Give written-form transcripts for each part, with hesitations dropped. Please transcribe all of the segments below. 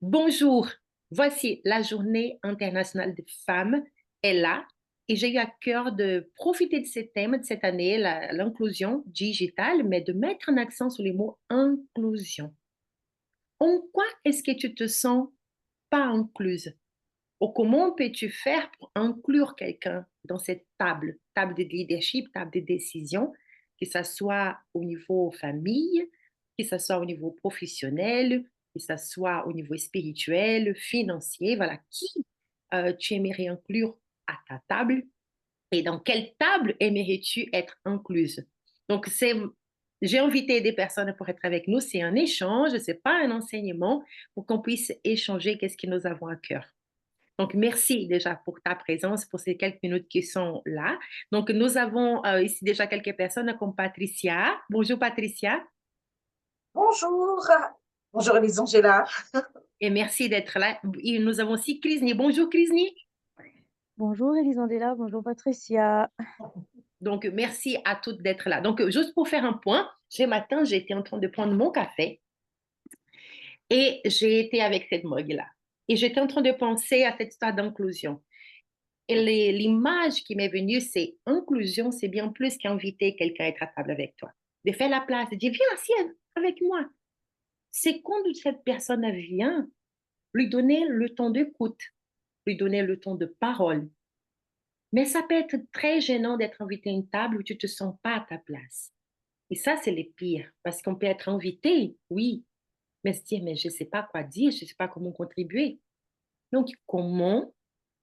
Bonjour, voici la journée internationale des femmes est là et j'ai eu à cœur de profiter de ce thème de cette année, l'inclusion digitale, mais de mettre un accent sur les mots inclusion. En quoi est-ce que tu te sens pas incluse? Ou comment peux-tu faire pour inclure quelqu'un dans cette table de leadership, table de décision, que ce soit au niveau famille, que ce soit au niveau professionnel, que ce soit au niveau spirituel, financier, voilà, qui tu aimerais inclure à ta table et dans quelle table aimerais-tu être incluse? Donc, j'ai invité des personnes pour être avec nous. C'est un échange, c'est pas un enseignement pour qu'on puisse échanger qu'est-ce que nous avons à cœur. Donc, merci déjà pour ta présence, pour ces quelques minutes qui sont là. Donc, nous avons ici déjà quelques personnes comme Patricia. Bonjour Patricia Bonjour, bonjour Elisangela. et merci d'être là. Et nous avons aussi Krisni. Bonjour Krisni. Bonjour Elisandela, bonjour Patricia. Donc, merci à toutes d'être là. Donc, juste pour faire un point, ce matin, j'étais en train de prendre mon café et j'ai été avec cette mug-là. Et j'étais en train de penser à cette histoire d'inclusion. Et l'image qui m'est venue, c'est inclusion, c'est bien plus qu'inviter quelqu'un à être à table avec toi. De faire la place, de dire, viens, assieds avec moi. C'est quand cette personne vient, lui donner le temps d'écoute, lui donner le temps de parole. Mais ça peut être très gênant d'être invité à une table où tu ne te sens pas à ta place. Et ça, c'est le pire, parce qu'on peut être invité, oui, mais se dire, mais je ne sais pas quoi dire, je ne sais pas comment contribuer. Donc, comment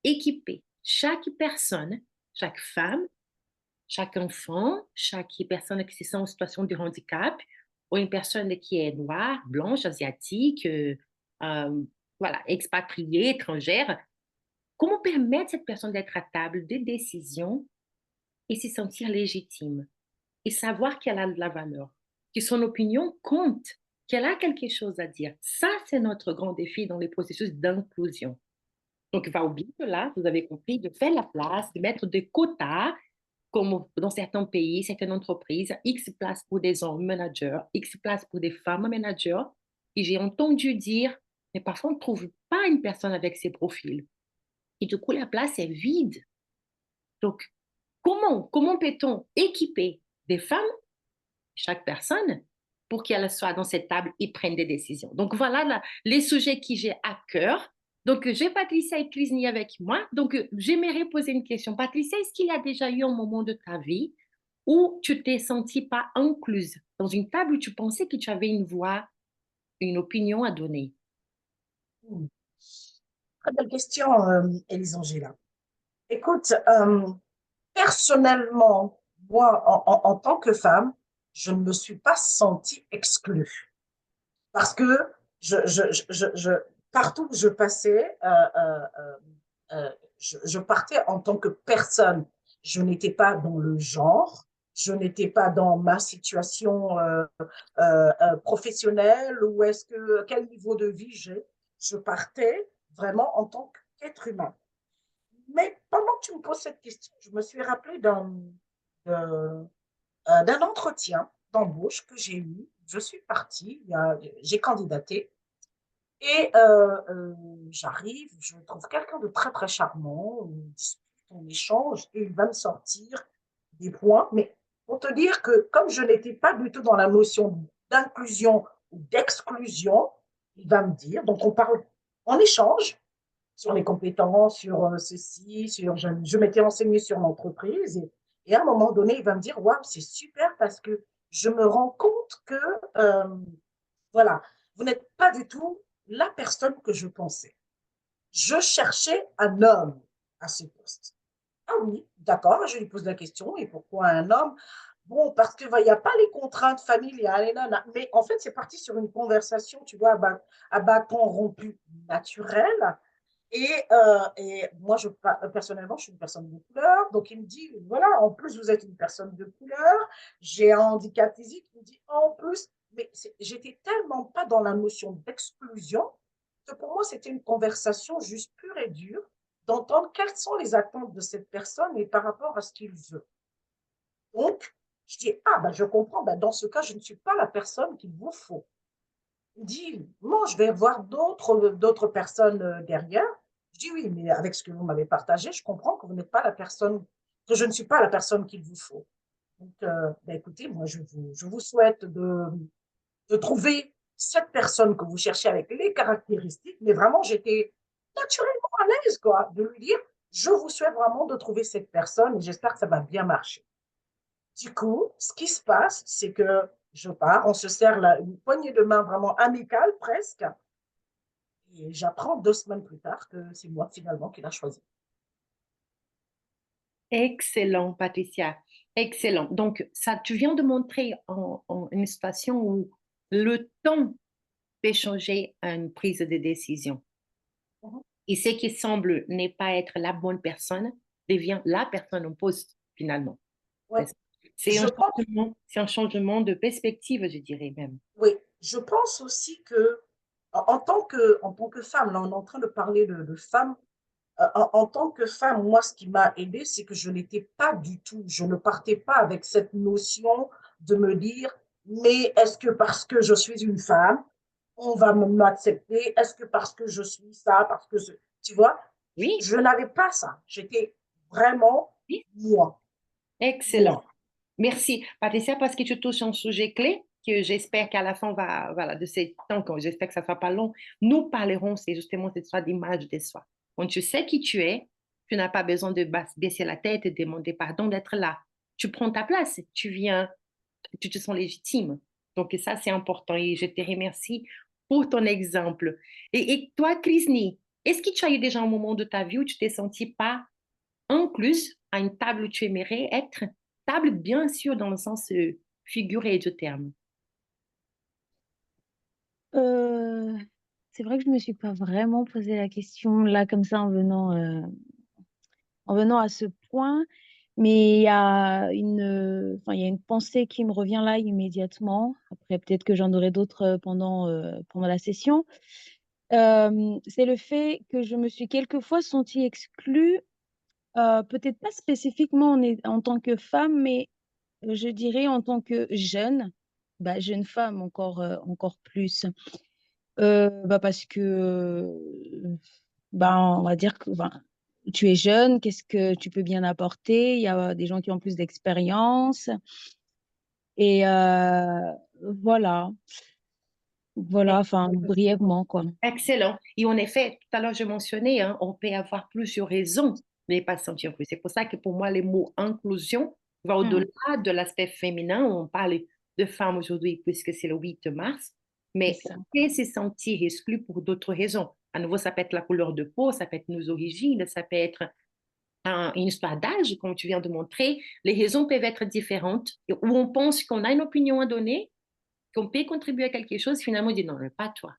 équiper chaque personne, chaque femme, chaque enfant, chaque personne qui se sent en situation de handicap, ou une personne qui est noire, blanche, asiatique, euh, voilà, expatriée, étrangère, comment permettre à cette personne d'être à table des décisions et se sentir légitime et savoir qu'elle a de la valeur, que son opinion compte, qu'elle a quelque chose à dire. Ça, c'est notre grand défi dans les processus d'inclusion. Donc, il va au but, là, vous avez compris, de faire la place, de mettre des quotas comme dans certains pays, certaines entreprises, X places pour des hommes managers, X places pour des femmes managers. Et j'ai entendu dire, mais parfois on ne trouve pas une personne avec ces profils. Et du coup, la place est vide. Donc, comment peut-on équiper des femmes, chaque personne, pour qu'elle soit dans cette table et prenne des décisions? Donc, voilà les sujets que j'ai à cœur. Donc, j'ai Patricia et Krisni avec moi. Donc, j'aimerais poser une question. Patricia, est-ce qu'il y a déjà eu un moment de ta vie où tu t'es sentie pas incluse dans une table où tu pensais que tu avais une voix, une opinion à donner? Très belle question, Elisangela. Écoute, personnellement, moi, en tant que femme, je ne me suis pas sentie exclue parce que partout où je passais, je partais en tant que personne. Je n'étais pas dans le genre, je n'étais pas dans ma situation professionnelle ou est-ce que quel niveau de vie j'ai. Je partais vraiment en tant qu'être humain. Mais pendant que tu me poses cette question, je me suis rappelé d'un entretien d'embauche que j'ai eu. Je suis partie, j'ai candidaté et j'arrive, je trouve quelqu'un de très très charmant, on discute, on échange et il va me sortir des points. Mais pour te dire que comme je n'étais pas du tout dans la notion d'inclusion ou d'exclusion, il va me dire, donc on parle, on échange sur les compétences, sur ceci, je m'étais renseignée sur l'entreprise et à un moment donné, il va me dire, waouh, c'est super parce que je me rends compte que voilà, vous n'êtes pas du tout la personne que je pensais. Je cherchais un homme à ce poste. Ah oui, d'accord, je lui pose la question, et pourquoi un homme? Bon, parce qu'il n'y a pas les contraintes familiales, mais en fait, c'est parti sur une conversation, tu vois, à bâton rompu naturel. Et moi, personnellement, je suis une personne de couleur. Donc, il me dit, voilà, en plus, vous êtes une personne de couleur. J'ai un handicap physique. Il me dit, en plus, mais j'étais tellement pas dans la notion d'exclusion que pour moi, c'était une conversation juste pure et dure d'entendre quelles sont les attentes de cette personne et par rapport à ce qu'il veut. Donc, je dis, ah, ben, je comprends. Ben, dans ce cas, je ne suis pas la personne qu'il vous faut. Il dit, non, je vais voir d'autres personnes derrière. Je dis oui, mais avec ce que vous m'avez partagé, je comprends que vous n'êtes pas la personne, que je ne suis pas la personne qu'il vous faut. Donc, ben écoutez, moi, je vous souhaite de trouver cette personne que vous cherchez avec les caractéristiques, mais vraiment, j'étais naturellement à l'aise, quoi, de lui dire, je vous souhaite vraiment de trouver cette personne et j'espère que ça va bien marcher. Du coup, ce qui se passe, c'est que je pars, on se serre une poignée de main vraiment amicale presque, et j'apprends 2 semaines plus tard que c'est moi finalement qui l'a choisi. Excellent, Patricia. Excellent. Donc, ça, tu viens de montrer en une situation où le temps peut changer une prise de décision. Mhm. Et ce qui semble ne pas être la bonne personne devient la personne en poste, finalement. Ouais. C'est Je pense, c'est un changement de perspective, je dirais même. oui, je pense aussi que en tant que femme, là on est en train de parler de femmes, en tant que femme, moi ce qui m'a aidée, c'est que je n'étais pas du tout, je ne partais pas avec cette notion de me dire, mais est-ce que parce que je suis une femme, on va m'accepter? Est-ce que parce que je suis ça, parce que tu vois, Oui, je n'avais pas ça. J'étais vraiment oui, moi, excellent. moi. Merci, Patricia, parce que tu touches un sujet clé que j'espère qu'à la fin voilà, de ces temps, j'espère que ça ne sera pas long, nous parlerons, c'est justement cette histoire d'image de soi. Quand tu sais qui tu n'as pas besoin de baisser la tête et demander pardon d'être là. Tu prends ta place, tu viens, tu te sens légitime. Donc ça, c'est important et je te remercie pour ton exemple. Et toi, Krisni, est-ce que tu as eu déjà un moment de ta vie où tu t'es senti pas incluse à une table où tu aimerais être? Table, bien sûr, dans le sens figuré du terme. Euh, c'est vrai que je me suis pas vraiment posé la question là comme ça en venant à ce point, mais il y a enfin, il y a une pensée qui me revient là immédiatement. Après, peut-être que j'en aurai d'autres pendant la session. C'est le fait que je me suis quelquefois sentie exclue, peut-être pas spécifiquement en tant que femme, mais je dirais en tant que jeune, bah, jeune femme encore plus. Bah parce que, bah, on va dire que bah, tu es jeune, qu'est-ce que tu peux bien apporter? Il y a des gens qui ont plus d'expérience. Et voilà, voilà, enfin, brièvement, quoi. Excellent. Et en effet, tout à l'heure, je mentionnais, hein, on peut avoir plusieurs raisons de ne pas se sentir inclus. C'est pour ça que pour moi, le mot inclusion va au-delà Mm, de l'aspect féminin. On parle de femmes aujourd'hui puisque c'est le 8 mars, c'est mais ça. on peut se sentir exclu pour d'autres raisons. À nouveau, ça peut être la couleur de peau, ça peut être nos origines, ça peut être une histoire d'âge, comme tu viens de montrer. Les raisons peuvent être différentes, où on pense qu'on a une opinion à donner, qu'on peut contribuer à quelque chose, finalement, on dit non, mais pas toi,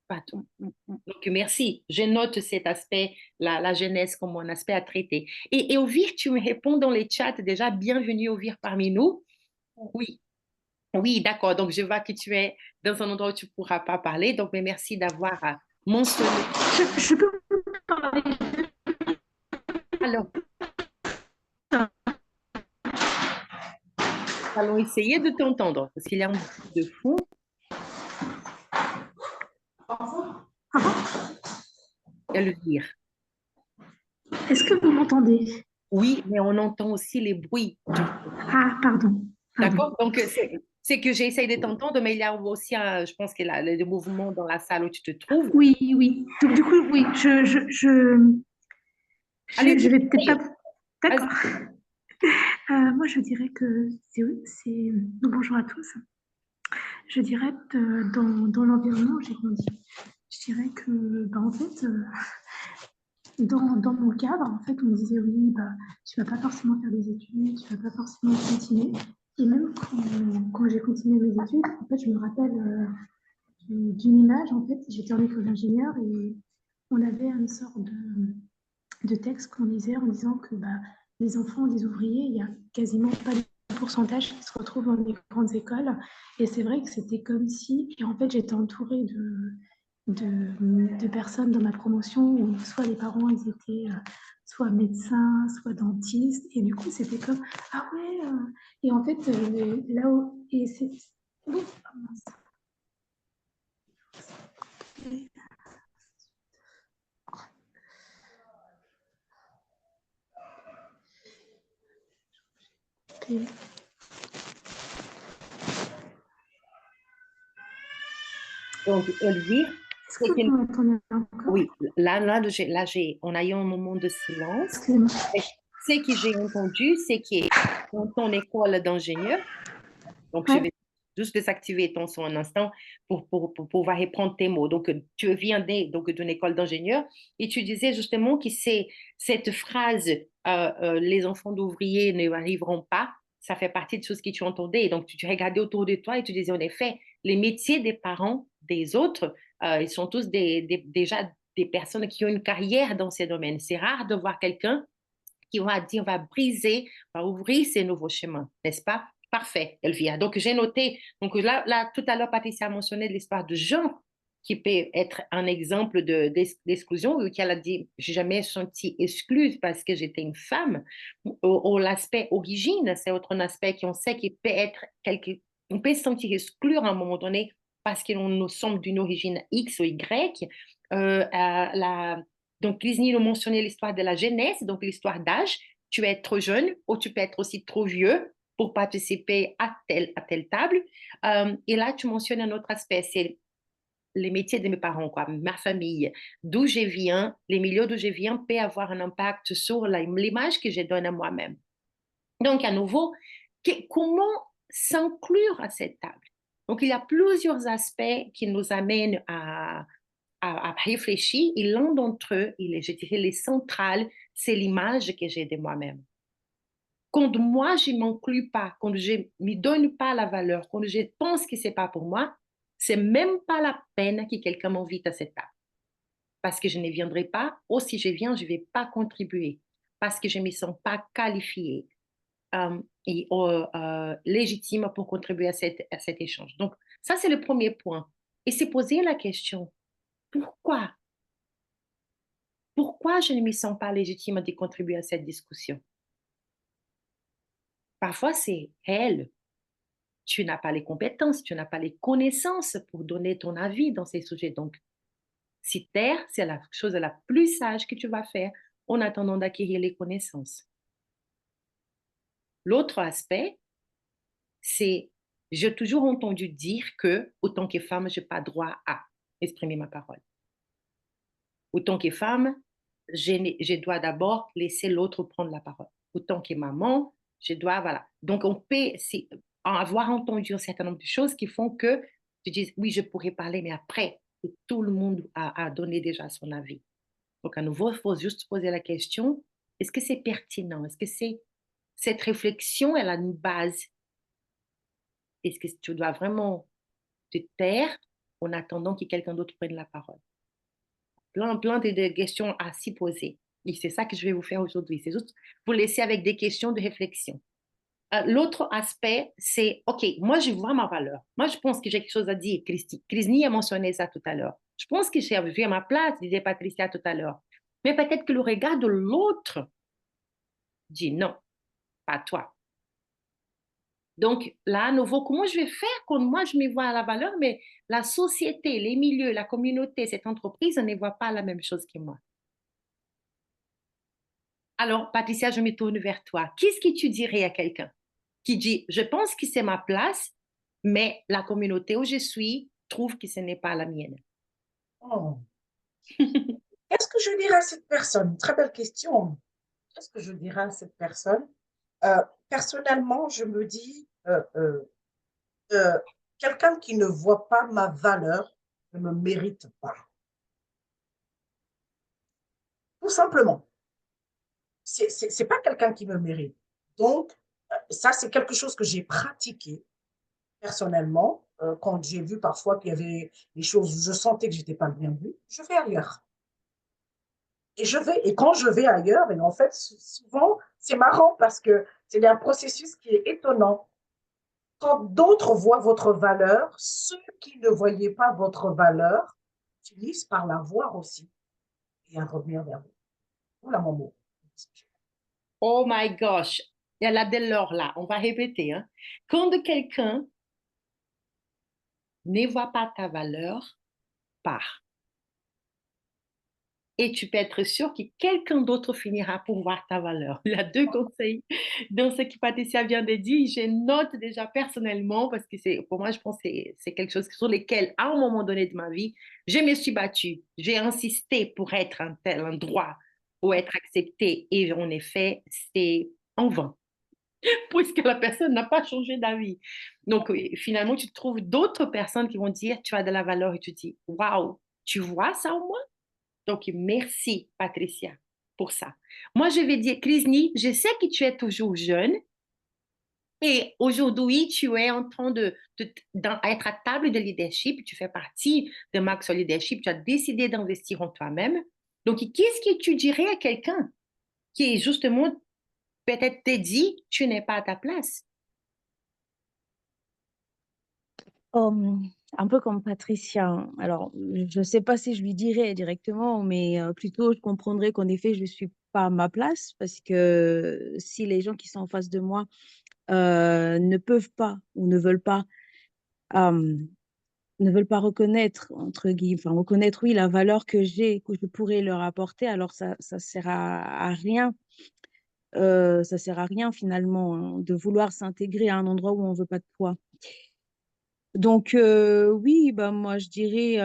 pas toi. Mm, mm, mm. Donc, merci. Je note cet aspect, la jeunesse comme un aspect à traiter. Et Ovir, tu me réponds dans les chats déjà. Bienvenue, Ovir, parmi nous. Oui, oui, d'accord. Donc, je vois que tu es dans un endroit où tu ne pourras pas parler. Donc, mais merci d'avoir mentionné. Je peux vous parler. Alors, allons essayer de t'entendre parce qu'il y a un bruit de fond. Elvire. Est-ce que vous m'entendez? Oui, mais on entend aussi les bruits du fond. Ah, pardon. Pardon. D'accord? Donc, c'est que j'essaye de t'entendre, mais il y a aussi, je pense qu'il y a le mouvement dans la salle où tu te trouves. Oui, oui. Donc, du coup, oui, Allez-y, je vais peut-être pas. essaye. D'accord. Vas-y. Moi, je dirais que bonjour à tous. Je dirais que dans l'environnement où j'ai grandi, je dirais que, bah, en fait, dans mon cadre, en fait, on me disait oui, bah, tu vas pas forcément faire des études, tu vas pas forcément continuer. Et même quand j'ai continué mes études, en fait, je me rappelle d'une image, en fait, j'étais en école d'ingénieur et on avait une sorte de texte qu'on lisait en disant que bah, les enfants des ouvriers, il y a quasiment pas de pourcentage qui se retrouvent dans les grandes écoles. Et c'est vrai que c'était comme si, et en fait, j'étais entourée de personnes dans ma promotion où soit les parents, ils étaient soit médecins, soit dentistes. Et du coup, c'était comme, ah ouais, et en fait, là où, et c'est, Et Donc, Elvire, est-ce c'est que qu'il- vous m'entendez encore? oui, on a eu un moment de silence. Excusez-moi. Ce que j'ai entendu, c'est que dans ton école d'ingénieur, donc je Ouais. vais juste désactiver ton son un instant pour pouvoir reprendre tes mots. Donc, tu viens donc d'une école d'ingénieur et tu disais justement que c'est cette phrase, les enfants d'ouvriers ne arriveront pas, ça fait partie de choses que tu entendais. Et donc, tu regardais autour de toi et tu disais, en effet, les métiers des parents des autres, ils sont tous déjà des personnes qui ont une carrière dans ces domaines. C'est rare de voir quelqu'un qui va dire, va briser, va ouvrir ces nouveaux chemins, n'est-ce pas? Parfait, Elvia. Donc, j'ai noté, donc là, tout à l'heure, Patricia a mentionné l'histoire de Jean, qui peut être un exemple d'exclusion, où elle a dit, j'ai jamais senti exclue parce que j'étais une femme. L'aspect origine, c'est autre aspect qu'on sait qui peut être on peut se sentir exclu à un moment donné parce que nous sommes d'une origine X ou Y. Donc, Disney nous mentionnait l'histoire de la jeunesse, donc l'histoire d'âge. Tu es trop jeune ou tu peux être aussi trop vieux pour participer à telle table. Et là, tu mentionnes un autre aspect, c'est les métiers de mes parents, quoi, ma famille, d'où je viens, les milieux d'où je viens peut avoir un impact sur l'image que je donne à moi-même. Donc, à nouveau, comment s'inclure à cette table? Donc, il y a plusieurs aspects qui nous amènent à réfléchir et l'un d'entre eux, je dirais les centrales, c'est l'image que j'ai de moi-même. Quand moi, je ne m'inclus pas, quand je ne me donne pas la valeur, quand je pense que ce n'est pas pour moi, c'est même pas la peine que quelqu'un m'invite à cette table. Parce que je ne viendrai pas, ou si je viens, je ne vais pas contribuer, parce que je ne me sens pas qualifiée et légitime pour contribuer à cet échange. Donc, ça, c'est le premier point. Et c'est poser la question, pourquoi? Pourquoi je ne me sens pas légitime de contribuer à cette discussion? Parfois, c'est elle. Tu n'as pas les compétences, tu n'as pas les connaissances pour donner ton avis dans ces sujets. Donc, si taire, c'est la chose la plus sage que tu vas faire en attendant d'acquérir les connaissances. L'autre aspect, c'est, j'ai toujours entendu dire que, autant que femme, je n'ai pas droit à exprimer ma parole. Autant que femme, je dois d'abord laisser l'autre prendre la parole. Autant que maman, je dois, voilà. Donc, on peut avoir entendu un certain nombre de choses qui font que tu dises, oui, je pourrais parler, mais après, tout le monde a donné déjà son avis. Donc, à nouveau, il faut juste poser la question, est-ce que c'est pertinent? Est-ce que cette réflexion, elle a une base? Est-ce que tu dois vraiment te taire en attendant que quelqu'un d'autre prenne la parole? Plein de questions à s'y poser. Et c'est ça que je vais vous faire aujourd'hui. C'est juste vous laisser avec des questions de réflexion. L'autre aspect, c'est, OK, moi, je vois ma valeur. Moi, je pense que j'ai quelque chose à dire. Christine a mentionné ça tout à l'heure. Je pense que j'ai vu à ma place, disait Patricia tout à l'heure. Mais peut-être que le regard de l'autre dit non, pas toi. Donc, là, à nouveau, comment je vais faire quand moi, je me vois à la valeur, mais la société, les milieux, la communauté, cette entreprise ne voit pas la même chose que moi. Alors, Patricia, je me tourne vers toi. Qu'est-ce que tu dirais à quelqu'un qui dit, je pense que c'est ma place, mais la communauté où je suis trouve que ce n'est pas la mienne? Oh. Qu'est-ce que je dirais à cette personne? Très belle question. Qu'est-ce que je dirais à cette personne? Personnellement, je me dis, quelqu'un qui ne voit pas ma valeur ne me mérite pas. Tout simplement. C'est pas quelqu'un qui me mérite. Donc, ça, c'est quelque chose que j'ai pratiqué personnellement. Quand j'ai vu parfois qu'il y avait des choses, je sentais que j'étais pas bien vue, je vais ailleurs. Et quand je vais ailleurs, et en fait, souvent, c'est marrant parce que c'est un processus qui est étonnant. Quand d'autres voient votre valeur, ceux qui ne voyaient pas votre valeur finissent par la voir aussi et à revenir vers vous. Voilà mon mot. Oh my gosh, il y a la de l'or là, on va répéter. Hein. Quand quelqu'un ne voit pas ta valeur, part. et tu peux être sûr que quelqu'un d'autre finira pour voir ta valeur. Il y a deux conseils dans ce que Patricia vient de dire. Je note déjà personnellement parce que pour moi, je pense que c'est quelque chose sur lequel, à un moment donné de ma vie, je me suis battue. J'ai insisté pour être un tel endroit, pour être acceptée. Et en effet, c'est en vain, puisque la personne n'a pas changé d'avis. Donc, finalement, tu trouves d'autres personnes qui vont dire, tu as de la valeur et tu dis, waouh, tu vois ça au moins? Donc, merci, Patricia, pour ça. Moi, je vais dire, Krisni, je sais que tu es toujours jeune et aujourd'hui, tu es en train d'être à table de leadership. Tu fais partie de Max Leadership. Tu as décidé d'investir en toi-même. Donc, qu'est-ce que tu dirais à quelqu'un qui est justement peut-être te dit, tu n'es pas à ta place? Un peu comme Patricia, hein. Alors, je ne sais pas si je lui dirais directement, mais plutôt je comprendrais qu'en effet, je ne suis pas à ma place parce que si les gens qui sont en face de moi ne peuvent pas ou euh, ne veulent pas reconnaître, entre guillemets, enfin reconnaître, oui, la valeur que j'ai, que je pourrais leur apporter, alors ça sert à rien. Ça sert à rien finalement, hein, de vouloir s'intégrer à un endroit où on ne veut pas de toi. Donc, oui, bah, moi, je dirais,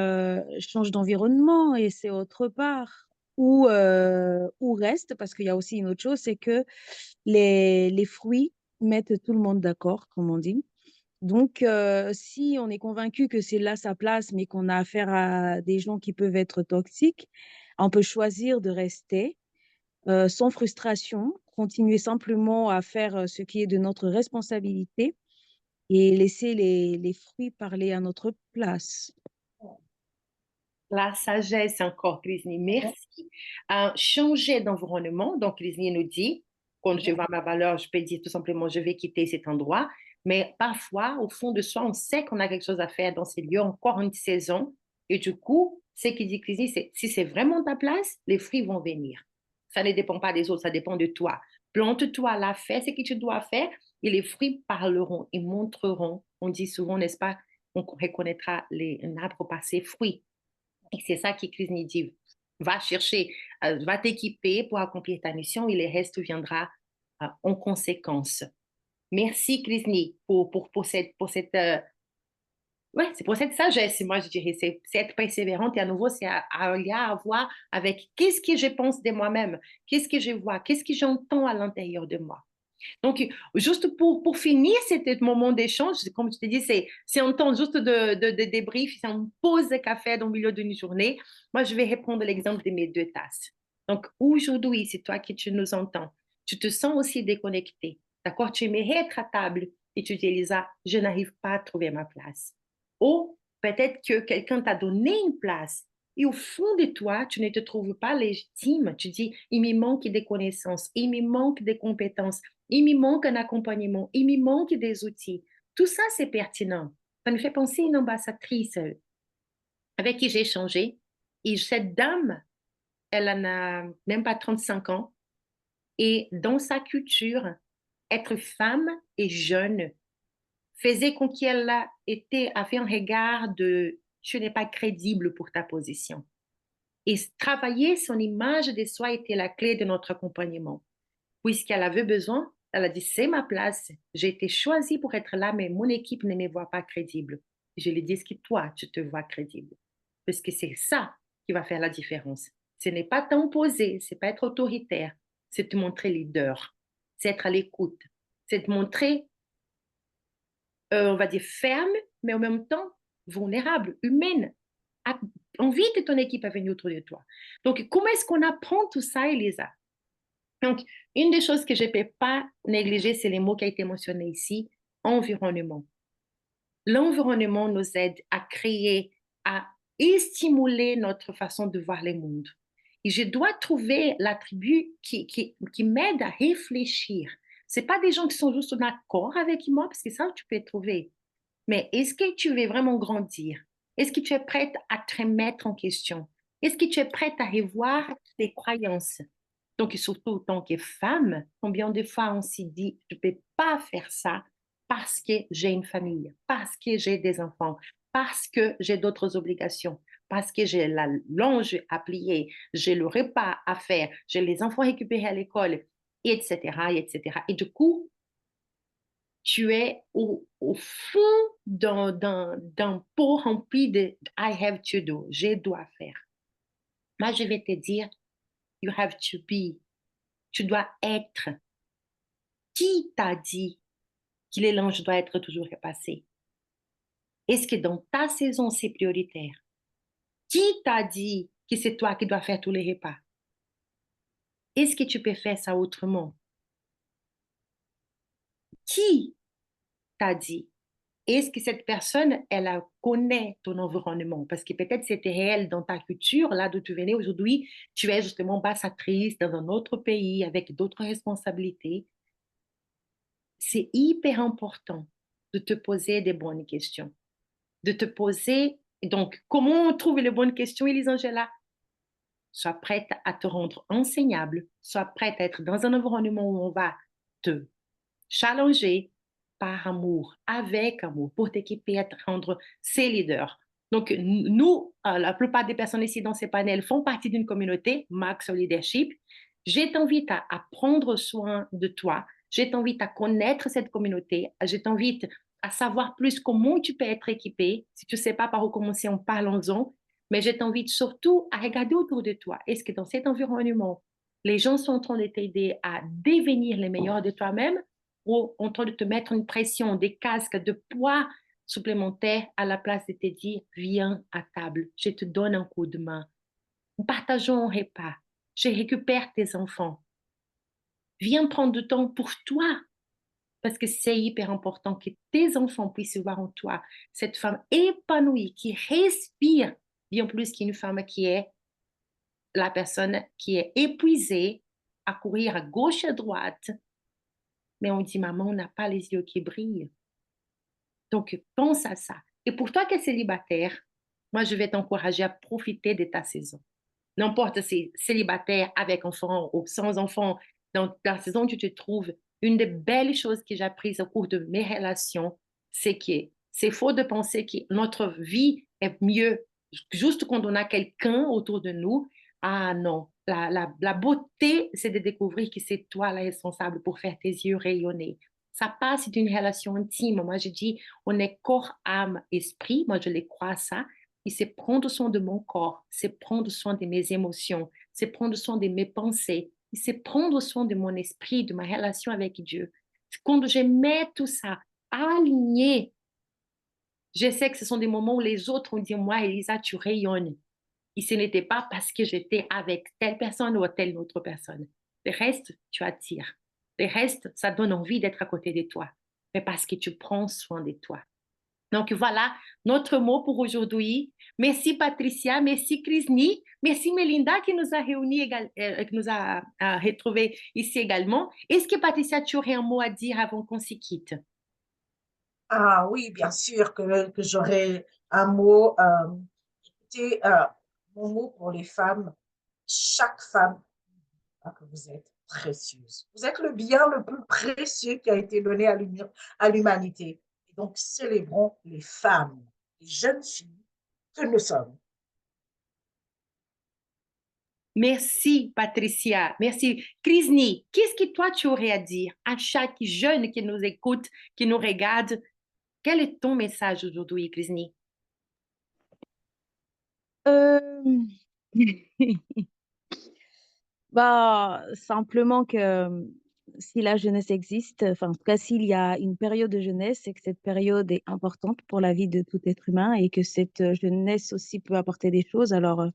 change d'environnement et c'est autre part. Ou reste, parce qu'il y a aussi une autre chose, c'est que les fruits mettent tout le monde d'accord, comme on dit. Donc, si on est convaincu que c'est là sa place, mais qu'on a affaire à des gens qui peuvent être toxiques, on peut choisir de rester sans frustration, continuer simplement à faire ce qui est de notre responsabilité et laisser les fruits parler à notre place. La sagesse encore, Grisny, merci. Changer d'environnement, donc Grisny nous dit, quand je vois ma valeur, je peux dire tout simplement, je vais quitter cet endroit. Mais parfois, au fond de soi, on sait qu'on a quelque chose à faire dans ces lieux, encore une saison. Et du coup, ce qu'il dit Grisny, c'est si c'est vraiment ta place, les fruits vont venir. Ça ne dépend pas des autres, ça dépend de toi. Plante-toi là, fais ce que tu dois faire et les fruits parleront et montreront. On dit souvent, n'est-ce pas, on reconnaîtra un arbre par ses fruits. Et c'est ça qui Krisni dit. Va chercher, va t'équiper pour accomplir ta mission et le reste viendra en conséquence. Merci Krisni ouais, c'est pour cette sagesse, moi je dirais, c'est être persévérante et à nouveau c'est à voir avec qu'est-ce que je pense de moi-même, qu'est-ce que je vois, qu'est-ce que j'entends à l'intérieur de moi. Donc, juste pour finir cet moment d'échange, comme je te dis, c'est un temps juste de débrief, c'est une pause de café dans le milieu d'une journée. Moi, je vais reprendre l'exemple de mes deux tasses. Donc, aujourd'hui, c'est toi qui tu nous entends. Tu te sens aussi déconnecté. D'accord? Tu aimerais être à table et tu dis, Elisa, je n'arrive pas à trouver ma place. Ou peut-être que quelqu'un t'a donné une place et au fond de toi, tu ne te trouves pas légitime. Tu dis, il me manque des connaissances, il me manque des compétences, il me manque un accompagnement, il me manque des outils. Tout ça, c'est pertinent. Ça me fait penser à une ambassadrice avec qui j'ai échangé. Et cette dame, elle n'a même pas 35 ans. Et dans sa culture, être femme et jeune faisait qu'on qu'elle avait un regard de tu n'es pas crédible pour ta position. Et travailler son image de soi était la clé de notre accompagnement. Puisqu'elle avait besoin, elle a dit, c'est ma place. J'ai été choisie pour être là, mais mon équipe ne me voit pas crédible. Je lui dis, est-ce que toi, tu te vois crédible? Parce que c'est ça qui va faire la différence. Ce n'est pas t'imposer, c'est pas être autoritaire, c'est te montrer leader, c'est être à l'écoute, c'est te montrer, on va dire, ferme, mais en même temps vulnérable, humaine. Invite ton équipe à venir autour de toi. Donc, comment est-ce qu'on apprend tout ça, Elisa? Donc, une des choses que je ne peux pas négliger, c'est les mots qui ont été mentionnés ici, environnement. L'environnement nous aide à créer, à stimuler notre façon de voir le monde. Et je dois trouver l'attribut qui m'aide à réfléchir. Ce pas des gens qui sont juste d'accord avec moi, parce que ça, tu peux trouver. Mais est-ce que tu veux vraiment grandir? Est-ce que tu es prête à te remettre en question? Est-ce que tu es prête à revoir tes croyances? Donc, surtout en tant que femme, combien de fois on s'est dit, je ne peux pas faire ça parce que j'ai une famille, parce que j'ai des enfants, parce que j'ai d'autres obligations, parce que j'ai la longe à plier, j'ai le repas à faire, j'ai les enfants récupérés à l'école, etc., etc. Et du coup, tu es au fond d'un pot rempli de I have to do, je dois faire. Moi, je vais te dire, you have to be, tu dois être. Qui t'a dit que l'élange doit être toujours repassé? Est-ce que dans ta saison, c'est prioritaire? Qui t'a dit que c'est toi qui dois faire tous les repas? Est-ce que tu peux faire ça autrement? Qui t'a dit? Est-ce que cette personne, connaît ton environnement? Parce que peut-être c'était réel dans ta culture, là d'où tu venais aujourd'hui, tu es justement ambassadrice dans un autre pays avec d'autres responsabilités. C'est hyper important de te poser des bonnes questions, de te poser. Donc, comment on trouve les bonnes questions, Elisangela? Sois prête à te rendre enseignable, sois prête à être dans un environnement où on va te challenger par amour, avec amour, pour t'équiper à te rendre ses leaders. Donc, nous, la plupart des personnes ici dans ces panels font partie d'une communauté, Max Leadership. Je t'invite à prendre soin de toi. Je t'invite à connaître cette communauté. Je t'invite à savoir plus comment tu peux être équipé. Si tu ne sais pas par où commencer, en parlons-en. Mais je t'invite surtout à regarder autour de toi. Est-ce que dans cet environnement, les gens sont en train de t'aider à devenir les meilleurs de toi-même ou en train de te mettre une pression, des casques de poids supplémentaires à la place de te dire, viens à table, je te donne un coup de main. Partageons un repas. Je récupère tes enfants. Viens prendre du temps pour toi. Parce que c'est hyper important que tes enfants puissent voir en toi cette femme épanouie qui respire bien plus qu'une femme qui est la personne qui est épuisée à courir à gauche et à droite. Mais on dit, maman, on n'a pas les yeux qui brillent. Donc, pense à ça. Et pour toi qui es célibataire, moi, je vais t'encourager à profiter de ta saison. N'importe si célibataire, avec enfant ou sans enfant, dans la saison où tu te trouves, une des belles choses que j'ai apprises au cours de mes relations, c'est que c'est faux de penser que notre vie est mieux juste quand on a quelqu'un autour de nous. Ah non, la beauté, c'est de découvrir que c'est toi la responsable pour faire tes yeux rayonner. Ça passe d'une relation intime. Moi, je dis, on est corps, âme, esprit. Moi, je les crois ça. Et c'est prendre soin de mon corps, c'est prendre soin de mes émotions, c'est prendre soin de mes pensées, c'est prendre soin de mon esprit, de ma relation avec Dieu. Quand je mets tout ça aligné, je sais que ce sont des moments où les autres ont dit, moi, Elisa, tu rayonnes. Et ce n'était pas parce que j'étais avec telle personne ou telle autre personne. Le reste, tu attires. Le reste, ça donne envie d'être à côté de toi. Mais parce que tu prends soin de toi. Donc voilà notre mot pour aujourd'hui. Merci Patricia, merci Krisni, merci Melinda qui nous a réunis, qui nous a retrouvés ici également. Est-ce que Patricia, tu aurais un mot à dire avant qu'on s'y quitte? Ah oui, bien sûr que j'aurai un mot. Écoutez, mon mot pour les femmes, chaque femme que vous êtes précieuse. Vous êtes le bien le plus précieux qui a été donné à l'humanité. Et donc, célébrons les femmes, les jeunes filles que nous sommes. Merci Patricia, merci. Krisni, qu'est-ce que toi tu aurais à dire à chaque jeune qui nous écoute, qui nous regarde? Quel est ton message aujourd'hui, Krisni? Euh, Bah, simplement que si la jeunesse existe, enfin, en tout cas, s'il y a une période de jeunesse, c'est que cette période est importante pour la vie de tout être humain et que cette jeunesse aussi peut apporter des choses. Alors,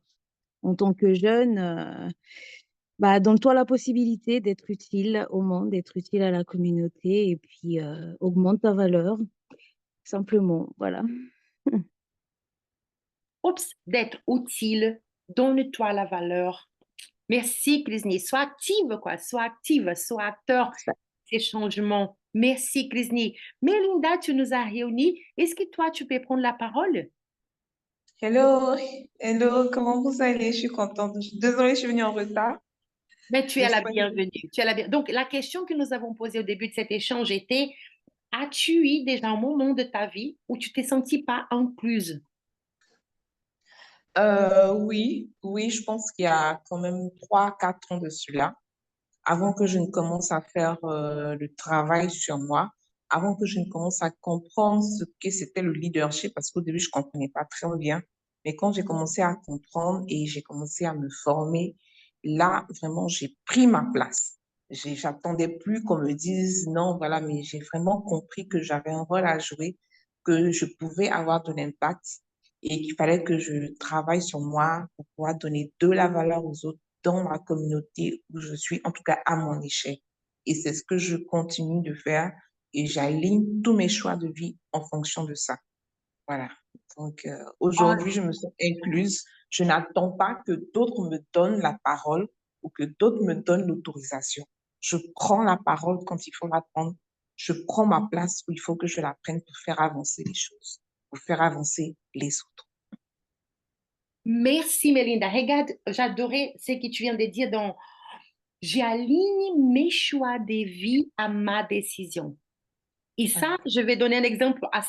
en tant que jeune, bah, donne-toi la possibilité d'être utile au monde, d'être utile à la communauté et puis augmente ta valeur, simplement. Voilà. Oups, d'être utile, donne-toi la valeur. Merci, Krisni. Sois active, quoi. Sois active, sois acteur ces changements. Merci, Krisni. Melinda, tu nous as réunis. Est-ce que toi, tu peux prendre la parole? Hello, hello, comment vous allez? Je suis contente. Désolée, je suis venue en retard. Mais tu es la J'espère que... bienvenue. Tu es la bien... Donc, la question que nous avons posée au début de cet échange était, as-tu eu déjà un moment de ta vie où tu t'es sentie pas incluse? Oui, je pense qu'il y a quand même 3, 4 ans de cela, avant que je ne commence à faire le travail sur moi, avant que je ne commence à comprendre ce que c'était le leadership, parce qu'au début, je comprenais pas très bien. Mais quand j'ai commencé à comprendre et j'ai commencé à me former, là, vraiment, j'ai pris ma place. J'attendais plus qu'on me dise non, voilà, mais j'ai vraiment compris que j'avais un rôle à jouer, que je pouvais avoir de l'impact et qu'il fallait que je travaille sur moi pour pouvoir donner de la valeur aux autres dans ma communauté où je suis, en tout cas à mon échelle. Et c'est ce que je continue de faire et j'aligne tous mes choix de vie en fonction de ça. Voilà. Donc, aujourd'hui, je me sens incluse. Je n'attends pas que d'autres me donnent la parole ou que d'autres me donnent l'autorisation. Je prends la parole quand il faut la prendre. Je prends ma place où il faut que je la prenne pour faire avancer les choses, pour faire avancer les autres. Merci, Melinda. Regarde, j'adorais ce que tu viens de dire dans j'aligne mes choix de vie à ma décision. Et ça, je vais donner un exemple à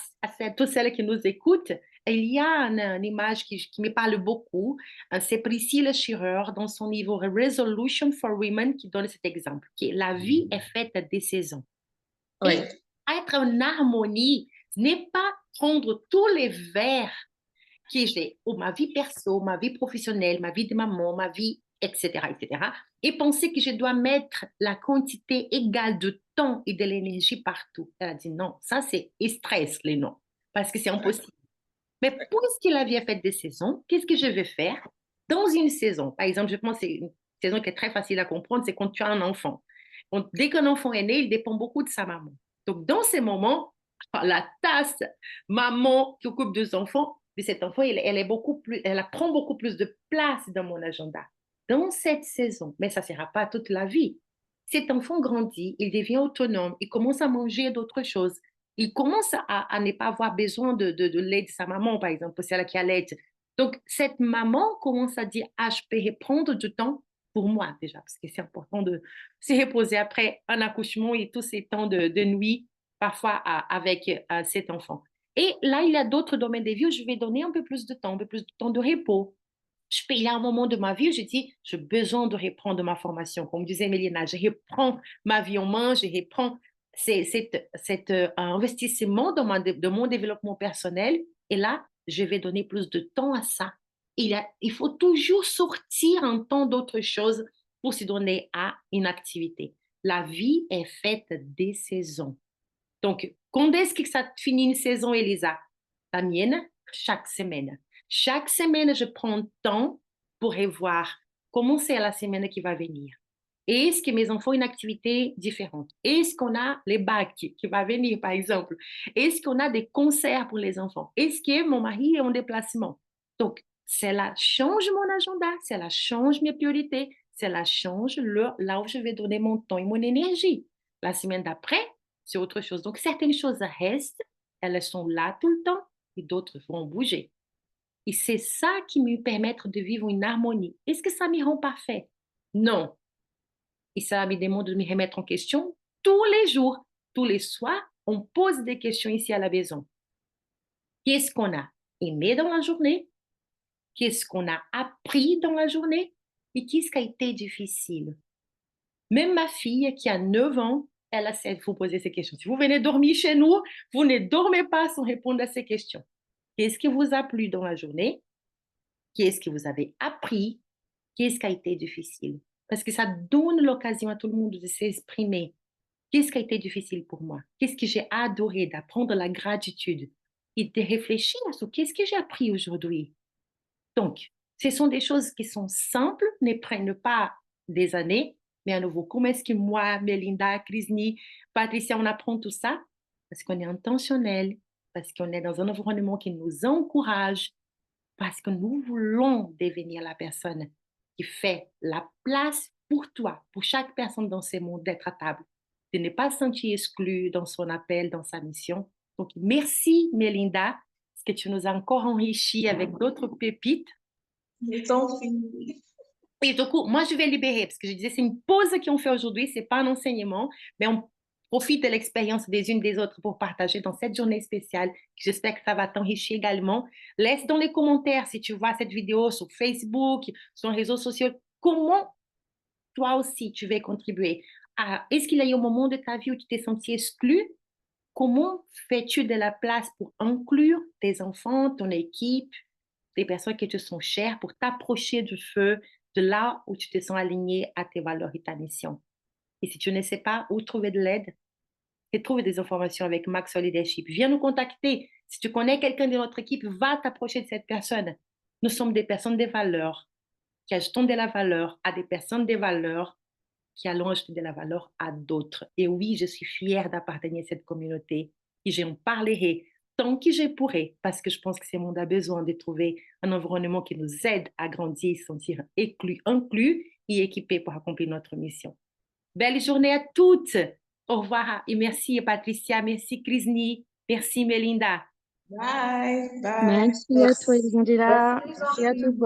toutes celles qui nous écoutent. Il y a une image qui me parle beaucoup. C'est Priscilla Shirer dans son livre Resolution for Women qui donne cet exemple, qui est la vie est faite des saisons. Oui, Et être en harmonie ce n'est pas prendre tous les verres que j'ai, ou ma vie perso, ma vie professionnelle, ma vie de maman, ma vie, etc., etc., et penser que je dois mettre la quantité égale de temps et de l'énergie partout. Elle a dit non, ça c'est stress les noms, parce que c'est impossible. Mais puisque la vie est faite des saisons, qu'est-ce que je vais faire dans une saison? Par exemple, je pense que c'est une saison qui est très facile à comprendre, c'est quand tu as un enfant. Donc, dès qu'un enfant est né, il dépend beaucoup de sa maman. Donc, dans ces moments, la tasse maman qui occupe deux enfants, de cet enfant, elle est beaucoup plus, elle prend beaucoup plus de place dans mon agenda. Dans cette saison, mais ça ne sera pas toute la vie. Cet enfant grandit, il devient autonome, il commence à manger d'autres choses, il commence à ne pas avoir besoin de l'aide de sa maman, par exemple, c'est elle qui a l'aide. Donc, cette maman commence à dire, ah, je peux reprendre du temps pour moi déjà, parce que c'est important de se reposer après un accouchement et tous ces temps de nuit, parfois avec cet enfant. Et là, il y a d'autres domaines de vie où je vais donner un peu plus de temps, un peu plus de temps de repos. Il y a un moment de ma vie où je dis, j'ai besoin de reprendre ma formation. Comme disait Mélina, je reprends ma vie en main, je reprends cet investissement de mon développement personnel. Et là, je vais donner plus de temps à ça. Il faut toujours sortir un temps d'autre chose pour se donner à une activité. La vie est faite des saisons. Donc, quand est-ce que ça finit une saison, Elisa? La mienne, chaque semaine. Chaque semaine, je prends le temps pour revoir comment c'est la semaine qui va venir. Est-ce que mes enfants ont une activité différente? Est-ce qu'on a les bacs qui va venir, par exemple? Est-ce qu'on a des concerts pour les enfants? Est-ce que mon mari est en déplacement? Donc, cela change mon agenda, cela change mes priorités, cela change là où je vais donner mon temps et mon énergie. La semaine d'après, c'est autre chose. Donc, certaines choses restent, elles sont là tout le temps, et d'autres vont bouger. Et c'est ça qui me permet de vivre une harmonie. Est-ce que ça me rend parfait? Non. Et ça me demande de me remettre en question tous les jours. Tous les soirs, on pose des questions ici à la maison. Qu'est-ce qu'on a aimé dans la journée? Qu'est-ce qu'on a appris dans la journée? Et qu'est-ce qui a été difficile? Même ma fille qui a 9 ans, elle essaie de vous poser ces questions. Si vous venez dormir chez nous, vous ne dormez pas sans répondre à ces questions. Qu'est-ce qui vous a plu dans la journée? Qu'est-ce que vous avez appris? Qu'est-ce qui a été difficile? Parce que ça donne l'occasion à tout le monde de s'exprimer. Qu'est-ce qui a été difficile pour moi? Qu'est-ce que j'ai adoré d'apprendre la gratitude et de réfléchir à ce qu'est-ce que j'ai appris aujourd'hui? Donc, ce sont des choses qui sont simples, ne prennent pas des années, mais à nouveau, comment est-ce que moi, Melinda, Krisni, Patricia, on apprend tout ça? Parce qu'on est intentionnel, parce qu'on est dans un environnement qui nous encourage, parce que nous voulons devenir la personne qui fait la place pour toi, pour chaque personne dans ce monde d'être à table, de ne pas se sentir exclu dans son appel, dans sa mission. Donc, merci, Melinda, parce que tu nous as encore enrichi avec d'autres pépites. je t'en prie. Et du coup, moi, je vais libérer, parce que je disais, c'est une pause qu'on fait aujourd'hui, c'est pas un enseignement, mais Profite de l'expérience des unes des autres pour partager dans cette journée spéciale. J'espère que ça va t'enrichir également. Laisse dans les commentaires si tu vois cette vidéo sur Facebook, sur les réseaux sociaux, comment toi aussi tu veux contribuer. Est-ce qu'il y a eu un moment de ta vie où tu t'es senti exclu? Comment fais-tu de la place pour inclure tes enfants, ton équipe, des personnes qui te sont chères pour t'approcher du feu, de là où tu te sens aligné à tes valeurs et ta mission? Et si tu ne sais pas où trouver de l'aide, et trouver des informations avec Max sur Leadership, viens nous contacter. Si tu connais quelqu'un de notre équipe, va t'approcher de cette personne. Nous sommes des personnes de valeur qui ajoutons de la valeur à des personnes de valeur qui allons ajouter de la valeur à d'autres. Et oui, je suis fière d'appartenir à cette communauté et j'en parlerai tant que je pourrai parce que je pense que ce monde a besoin de trouver un environnement qui nous aide à grandir, se sentir inclus et équipés pour accomplir notre mission. Belle journée à toutes. Au revoir et merci Patricia, merci Krisni, merci Melinda. Bye, bye. Merci à toi, Elisandela. Merci, les Merci à enfants. tous.